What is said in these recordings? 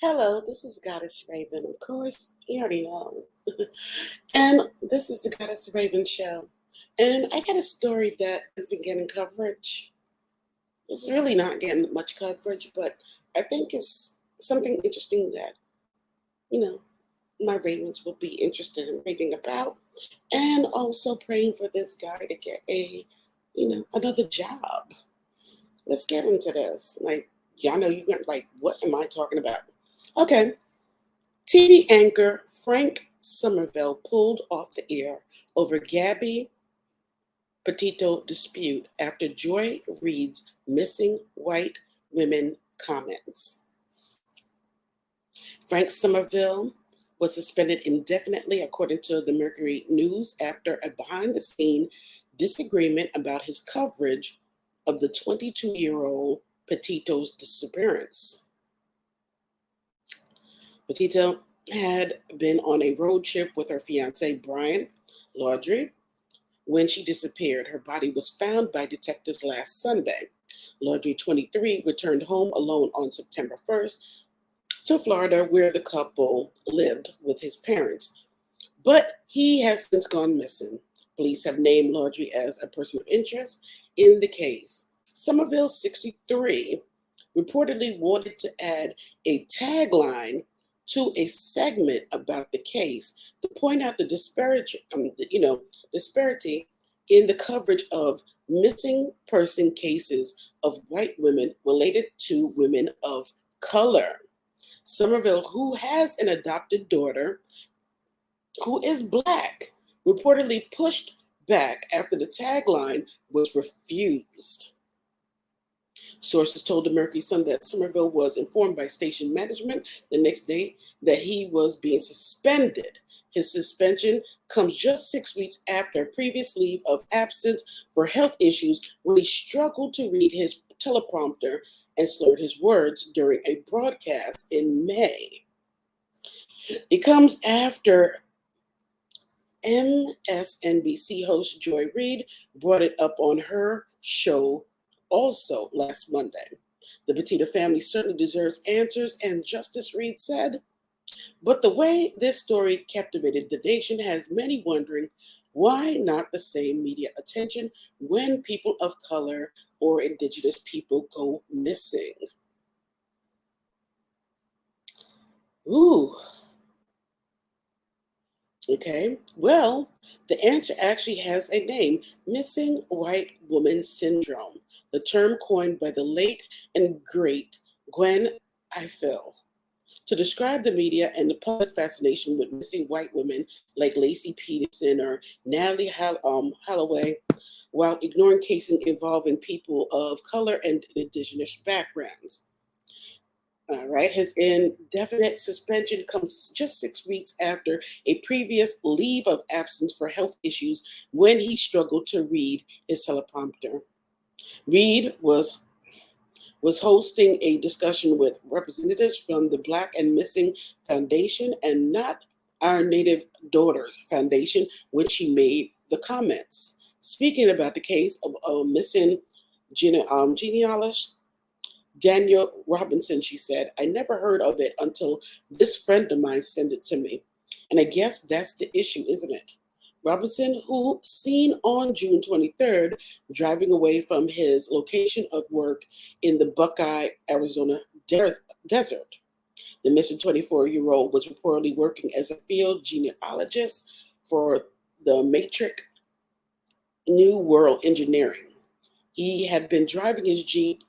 Hello, this is Goddess Raven. Of course, you already know. And this is the Goddess Raven Show. And I got a story that isn't getting coverage. It's really not getting much coverage, but I think it's something interesting that, you know, my Ravens will be interested in reading about. And also praying for this guy to get another job. Let's get into this. Like, y'all know you're like, what am I talking about? Okay. TV anchor Frank Somerville pulled off the air over Gabby Petito dispute after Joy Reid's missing white women comments. Frank Somerville was suspended indefinitely, according to the Mercury News, after a behind-the-scene disagreement about his coverage of the 22-year-old Petito's disappearance. Petito had been on a road trip with her fiance, Brian Laundrie, when she disappeared. Her body was found by detectives last Sunday. Laundrie, 23, returned home alone on September 1st to Florida, where the couple lived with his parents. But he has since gone missing. Police have named Laundrie as a person of interest in the case. Somerville, 63, reportedly wanted to add a tagline to a segment about the case to point out the disparity in the coverage of missing person cases of white women related to women of color. Somerville, who has an adopted daughter who is Black, reportedly pushed back after the tagline was refused. Sources told the Mercury Sun that Somerville was informed by station management the next day that he was being suspended. His suspension comes just 6 weeks after a previous leave of absence for health issues when he struggled to read his teleprompter and slurred his words during a broadcast in May. It comes after MSNBC host Joy Reid brought it up on her show also last Monday. The Petito family certainly deserves answers, and Justice Reid said, but the way this story captivated the nation has many wondering why not the same media attention when people of color or indigenous people go missing. Ooh. Okay, well, the answer actually has a name: missing white woman syndrome, the term coined by the late and great Gwen Eiffel to describe the media and the public fascination with missing white women like Lacey Peterson or Natalie Holloway, while ignoring cases involving people of color and indigenous backgrounds. All right, his indefinite suspension comes just 6 weeks after a previous leave of absence for health issues when he struggled to read his teleprompter. Reid was hosting a discussion with representatives from the Black and Missing Foundation and Not Our Native Daughters Foundation when she made the comments. Speaking about the case of a missing genealogist, Daniel Robinson, she said, I never heard of it until this friend of mine sent it to me. And I guess that's the issue, isn't it? Robinson, who seen on June 23rd driving away from his location of work in the Buckeye, Arizona desert. The missing 24-year-old was reportedly working as a field genealogist for the Matrix New World Engineering. He had been driving his Jeep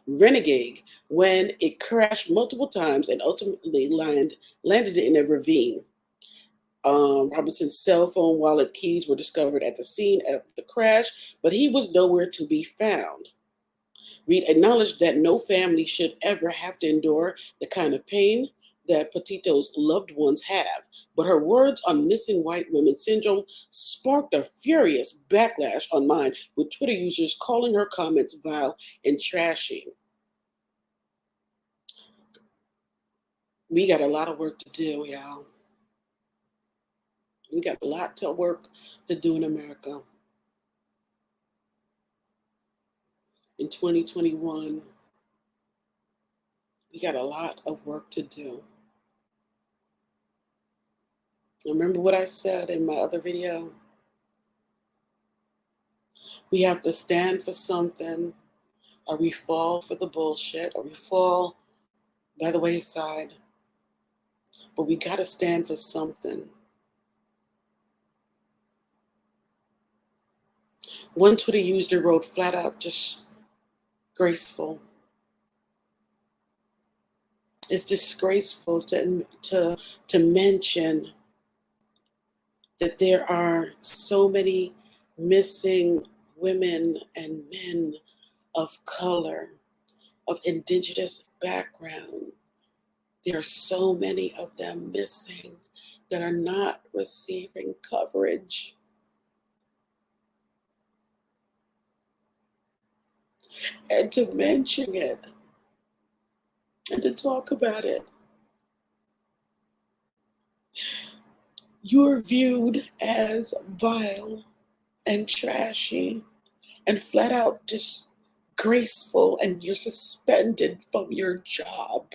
Renegade when it crashed multiple times and ultimately landed in a ravine. Robinson's cell phone, wallet, keys were discovered at the scene of the crash, but he was nowhere to be found. Reid acknowledged that no family should ever have to endure the kind of pain that Petito's loved ones have, but her words on missing white women syndrome sparked a furious backlash online, with Twitter users calling her comments vile and trashy. We got a lot of work to do, y'all. We got a lot of work to do in America. In 2021, We got a lot of work to do. Remember what I said in my other video? We have to stand for something, or we fall for the bullshit, or we fall by the wayside. But we got to stand for something. One Twitter user wrote flat out, just graceful. It's disgraceful to mention that there are so many missing women and men of color, of indigenous background. There are so many of them missing that are not receiving coverage. And to mention it and to talk about it, you're viewed as vile and trashy and flat out disgraceful, and you're suspended from your job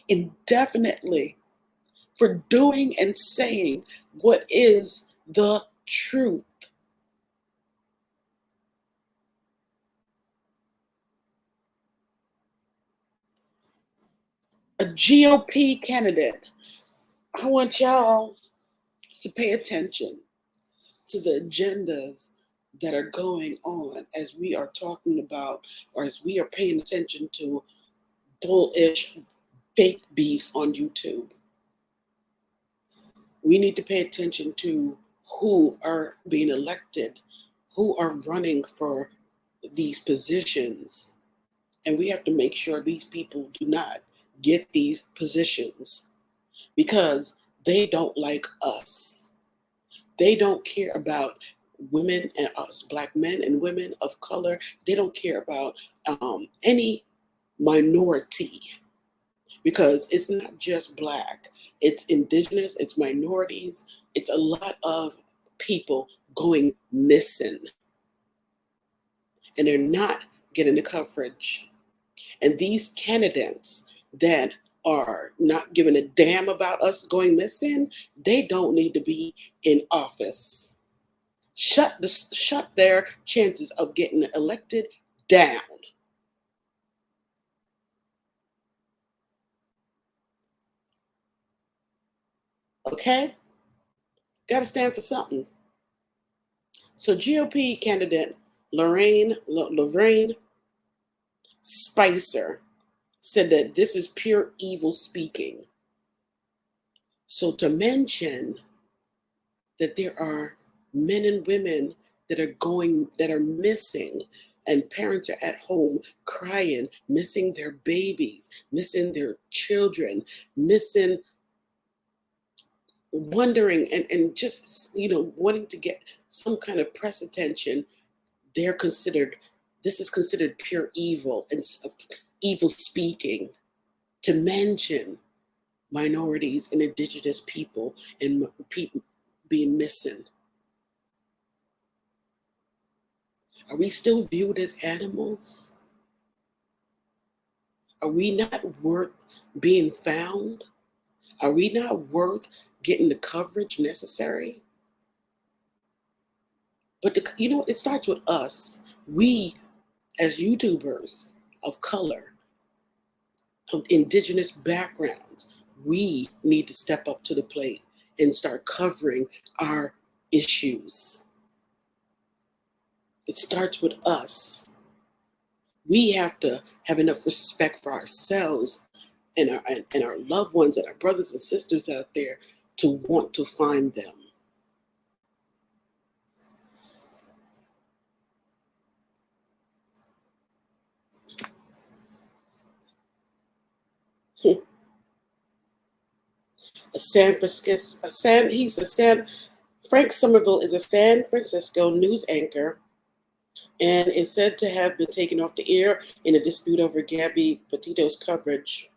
indefinitely for doing and saying what is the truth. A GOP candidate, I want y'all to pay attention to the agendas that are going on as we are talking about, or as we are paying attention to bullish fake beefs on YouTube. We need to pay attention to who are being elected, who are running for these positions. And we have to make sure these people do not get these positions because they don't like us. They don't care about women and us, Black men and women of color. They don't care about any minority because it's not just Black. It's indigenous, it's minorities, it's a lot of people going missing. And they're not getting the coverage. And these candidates that are not giving a damn about us going missing, they don't need to be in office. Shut their chances of getting elected down. Okay? Got to stand for something. So GOP candidate Lorraine Spicer said that this is pure evil speaking. So to mention that there are men and women that are missing, and parents are at home crying, missing their babies, missing their children, missing, wondering, and just, wanting to get some kind of press attention. This is considered pure evil and evil speaking, to mention minorities and indigenous people and people being missing. Are we still viewed as animals? Are we not worth being found? Are we not worth getting the coverage necessary? But it starts with us. We, as YouTubers of color, of indigenous backgrounds, we need to step up to the plate and start covering our issues. It starts with us. We have to have enough respect for ourselves and our loved ones and our brothers and sisters out there to want to find them. Frank Somerville is a San Francisco news anchor and is said to have been taken off the air in a dispute over Gabby Petito's coverage.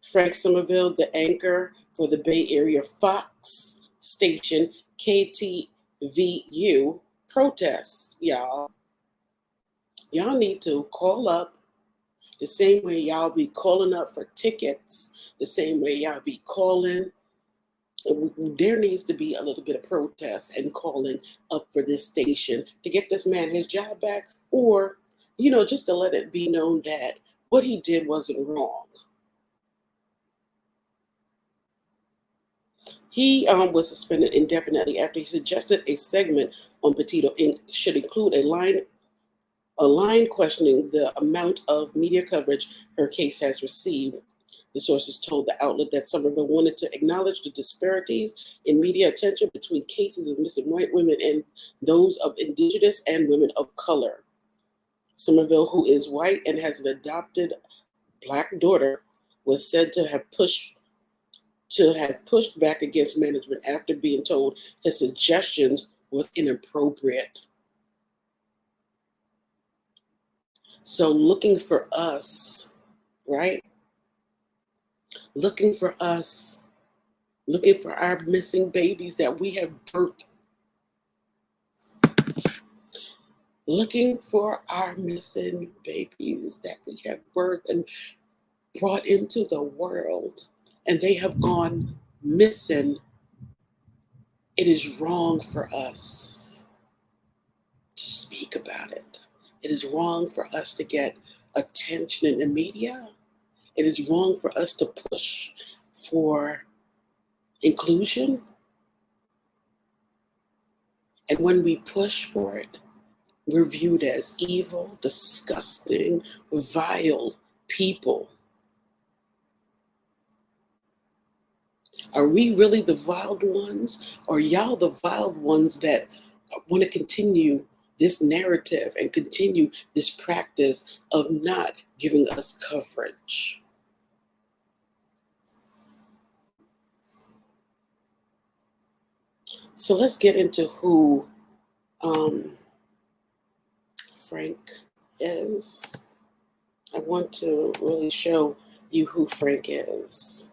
Frank Somerville, the anchor for the Bay Area Fox station KTVU, protests, y'all. Y'all need to call up The same way y'all be calling up for tickets, the same way y'all be calling. There needs to be a little bit of protest and calling up for this station to get this man his job back, or, just to let it be known that what he did wasn't wrong. He was suspended indefinitely after he suggested a segment on Petito should include a line questioning the amount of media coverage her case has received. The sources told the outlet that Somerville wanted to acknowledge the disparities in media attention between cases of missing white women and those of indigenous and women of color. Somerville, who is white and has an adopted black daughter, was said to have pushed back against management after being told his suggestions was inappropriate. So looking for us, right? Looking for us, looking for our missing babies that we have birthed. Looking for our missing babies that we have birthed and brought into the world, and they have gone missing. It is wrong for us to speak about it. It is wrong for us to get attention in the media. It is wrong for us to push for inclusion. And when we push for it, we're viewed as evil, disgusting, vile people. Are we really the vile ones? Or are y'all the vile ones that want to continue this narrative and continue this practice of not giving us coverage? So let's get into who Frank is. I want to really show you who Frank is.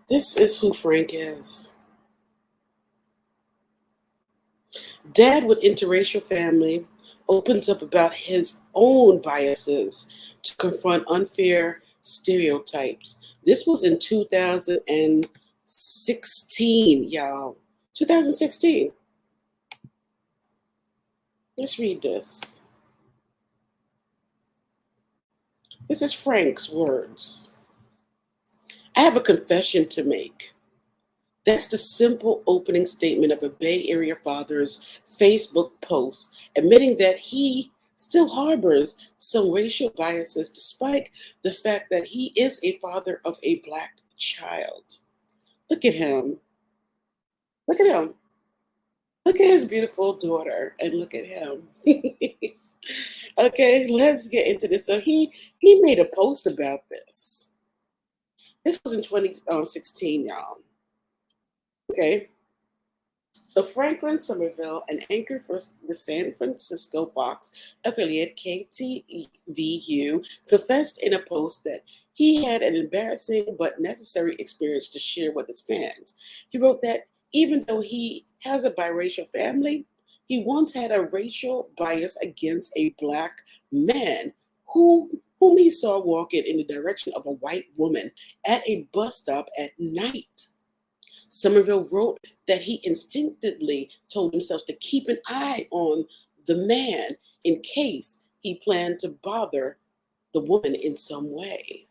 This is who Frank is. Dad with interracial family opens up about his own biases to confront unfair stereotypes. This was in 2016, y'all. 2016. Let's read this. This is Frank's words. I have a confession to make. That's the simple opening statement of a Bay Area father's Facebook post, admitting that he still harbors some racial biases despite the fact that he is a father of a Black child. Look at him. Look at him. Look at his beautiful daughter and look at him. Okay, let's get into this. So he made a post about this. This was in 2016, y'all. Okay. So Franklin Somerville, an anchor for the San Francisco Fox affiliate KTVU, confessed in a post that he had an embarrassing but necessary experience to share with his fans. He wrote that even though he has a biracial family, he once had a racial bias against a Black man whom he saw walking in the direction of a white woman at a bus stop at night. Somerville wrote that he instinctively told himself to keep an eye on the man in case he planned to bother the woman in some way.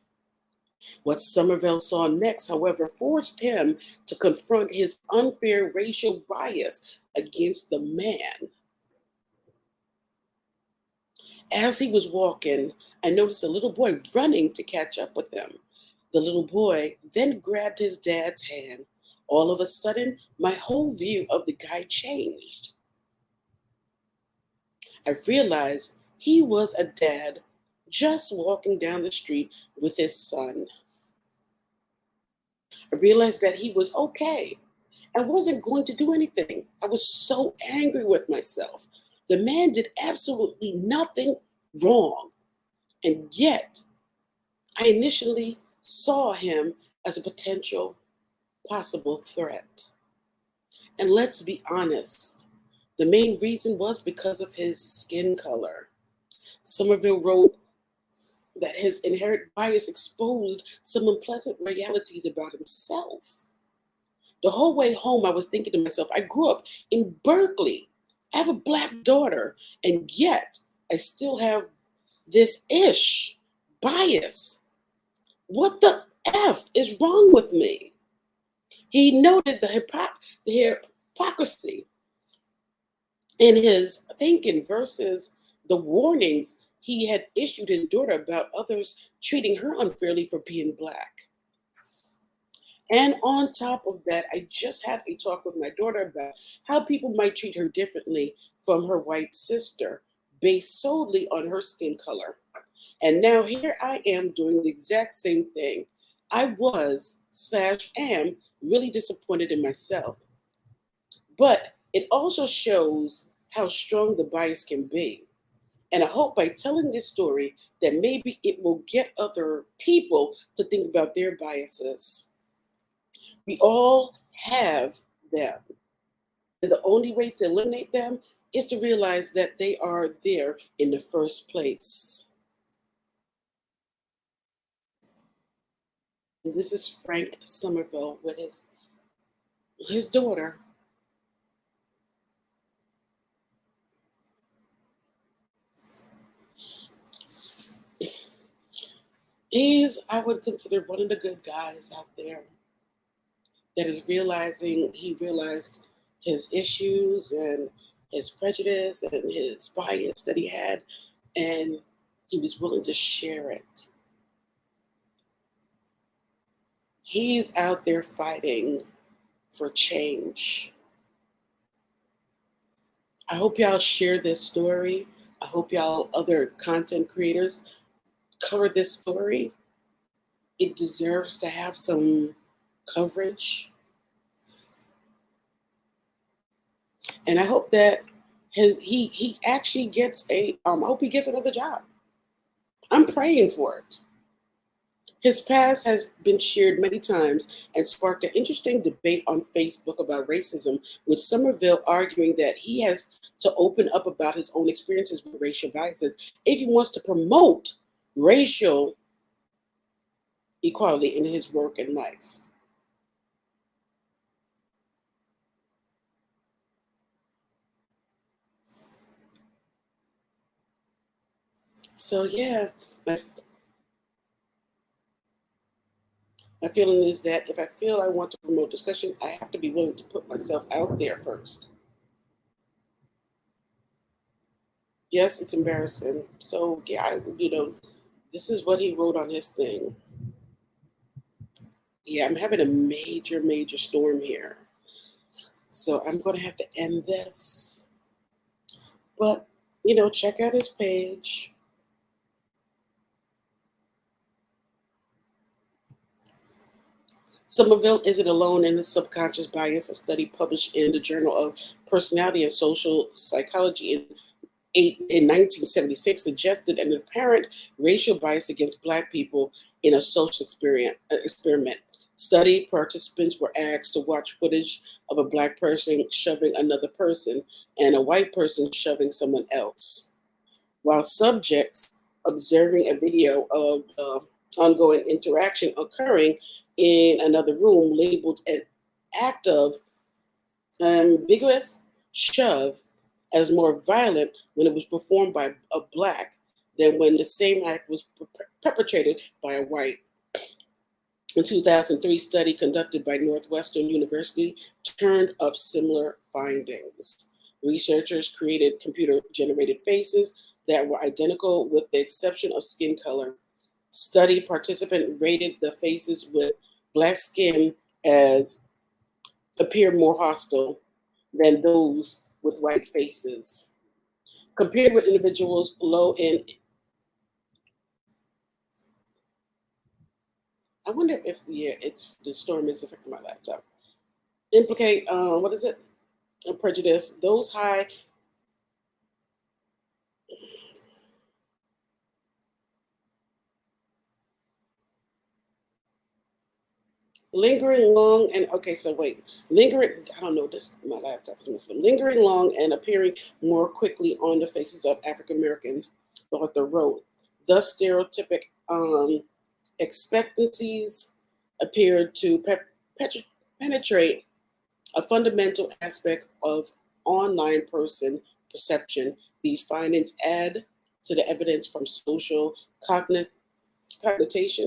What Somerville saw next, however, forced him to confront his unfair racial bias against the man. As he was walking, I noticed a little boy running to catch up with him. The little boy then grabbed his dad's hand. All of a sudden, my whole view of the guy changed. I realized he was a dad just walking down the street with his son. I realized that he was okay. I wasn't going to do anything. I was so angry with myself. The man did absolutely nothing wrong, and yet I initially saw him as a potential possible threat. And let's be honest, the main reason was because of his skin color. Somerville wrote that his inherent bias exposed some unpleasant realities about himself. The whole way home, I was thinking to myself, I grew up in Berkeley. I have a black daughter, and yet I still have this bias. What the F is wrong with me? He noted the hypocrisy in his thinking versus the warnings he had issued his daughter about others treating her unfairly for being black. And on top of that, I just had a talk with my daughter about how people might treat her differently from her white sister based solely on her skin color. And now here I am doing the exact same thing. I was/am really disappointed in myself. But it also shows how strong the bias can be. And I hope by telling this story that maybe it will get other people to think about their biases. We all have them. And the only way to eliminate them is to realize that they are there in the first place. And this is Frank Somerville with his daughter. He's, I would consider, one of the good guys out there that is he realized his issues and his prejudice and his bias that he had, and he was willing to share it. He's out there fighting for change. I hope y'all share this story. I hope y'all, other content creators, cover this story. It deserves to have some coverage. And I hope that he actually gets I hope he gets another job. I'm praying for it. His past has been shared many times and sparked an interesting debate on Facebook about racism, with Somerville arguing that he has to open up about his own experiences with racial biases if he wants to promote racial equality in his work and life. So yeah, my, my feeling is that if I feel I want to promote discussion, I have to be willing to put myself out there first. Yes, it's embarrassing. So yeah, this is what he wrote on his thing. Yeah, I'm having a major, major storm here. So I'm going to have to end this. But, check out his page. Somerville isn't alone in the subconscious bias, a study published in the Journal of Personality and Social Psychology in 1976 suggested an apparent racial bias against Black people in a social experiment. Study participants were asked to watch footage of a Black person shoving another person and a white person shoving someone else, while subjects observing a video of ongoing interaction occurring in another room labeled an act of ambiguous shove as more violent when it was performed by a Black than when the same act was perpetrated by a white. A 2003 study conducted by Northwestern University turned up similar findings. Researchers created computer-generated faces that were identical with the exception of skin color. Study participant rated the faces with Black skin as appear more hostile than those with white faces. Compared with individuals low in, I wonder if it's the storm is affecting my laptop. Implicate, what is it? A prejudice. Those high Lingering long and okay, so wait. Lingering, I don't know, this my laptop is missing. Lingering long and appearing more quickly on the faces of African Americans, the author wrote. Thus, stereotypic expectancies appear to penetrate a fundamental aspect of online person perception. These findings add to the evidence from social cognition,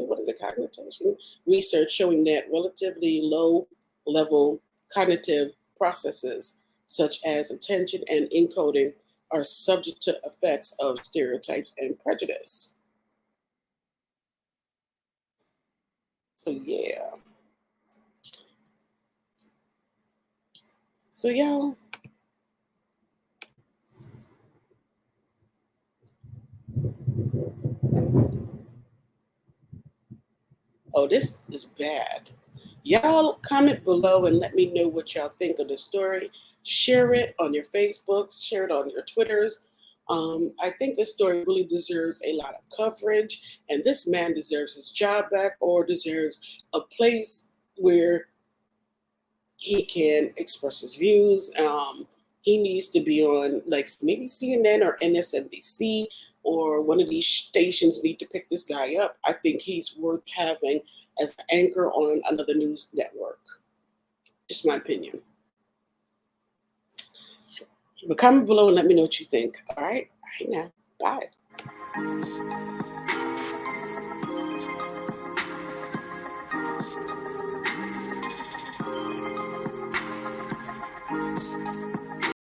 what is it, cognition? Research showing that relatively low level cognitive processes, such as attention and encoding, are subject to effects of stereotypes and prejudice. So, yeah. So, y'all, oh, this is bad. Y'all comment below and let me know what y'all think of the story. Share it on your Facebooks, share it on your Twitters. I think this story really deserves a lot of coverage, and this man deserves his job back or deserves a place where he can express his views. He needs to be on like maybe CNN or MSNBC or one of these stations need to pick this guy up. I think he's worth having as an anchor on another news network. Just my opinion. But comment below and let me know what you think. All right now. Bye.